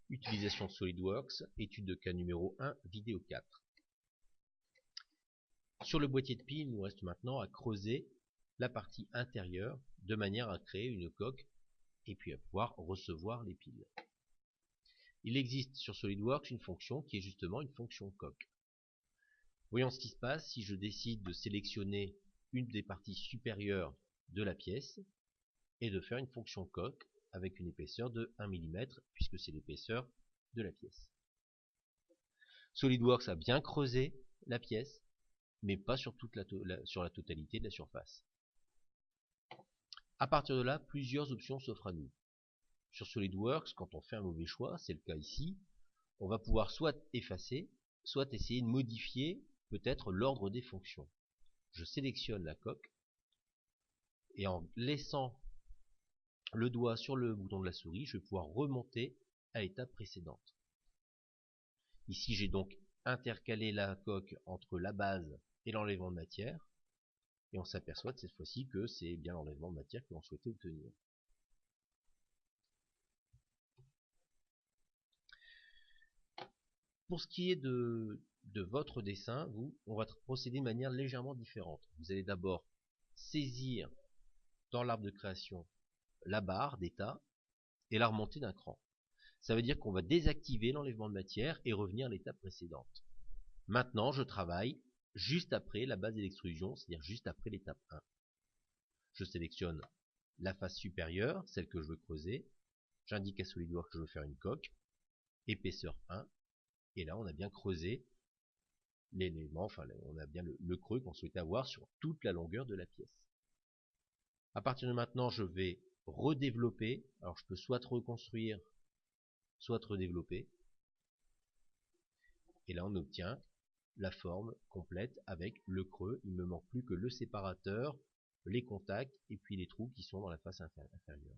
Utilisation de SolidWorks, étude de cas numéro 1, vidéo 4. Sur le boîtier de piles, il nous reste maintenant à creuser la partie intérieure de manière à créer une coque et puis à pouvoir recevoir les piles. Il existe sur SolidWorks une fonction qui est justement une fonction coque. Voyons ce qui se passe si je décide de sélectionner une des parties supérieures de la pièce et de faire une fonction coque avec une épaisseur de 1 mm puisque c'est l'épaisseur de la pièce. SolidWorks a bien creusé la pièce, mais pas sur sur la totalité de la surface. À partir de là, plusieurs options s'offrent à nous. Sur SolidWorks, quand on fait un mauvais choix, c'est le cas ici, on va pouvoir soit effacer, soit essayer de modifier peut-être l'ordre des fonctions. Je sélectionne la coque et en laissant le doigt sur le bouton de la souris, je vais pouvoir remonter à l'étape précédente. Ici, j'ai donc intercalé la coque entre la base et l'enlèvement de matière, et on s'aperçoit cette fois-ci que c'est bien l'enlèvement de matière que l'on souhaitait obtenir. Pour ce qui est de votre dessin, on va procéder de manière légèrement différente. Vous allez d'abord saisir dans l'arbre de création la barre d'état et la remonter d'un cran. Ça veut dire qu'on va désactiver l'enlèvement de matière et revenir à l'étape précédente. Maintenant, je travaille juste après la base d'extrusion, c'est-à-dire juste après l'étape 1. Je sélectionne la face supérieure, celle que je veux creuser. J'indique à SolidWorks que je veux faire une coque, épaisseur 1, et là on a bien creusé l'élément, enfin on a bien le creux qu'on souhaitait avoir sur toute la longueur de la pièce. À partir de maintenant, je vais redévelopper. Alors je peux soit reconstruire, soit redévelopper. Et là on obtient la forme complète avec le creux. Il ne me manque plus que le séparateur, les contacts et puis les trous qui sont dans la face inférieure.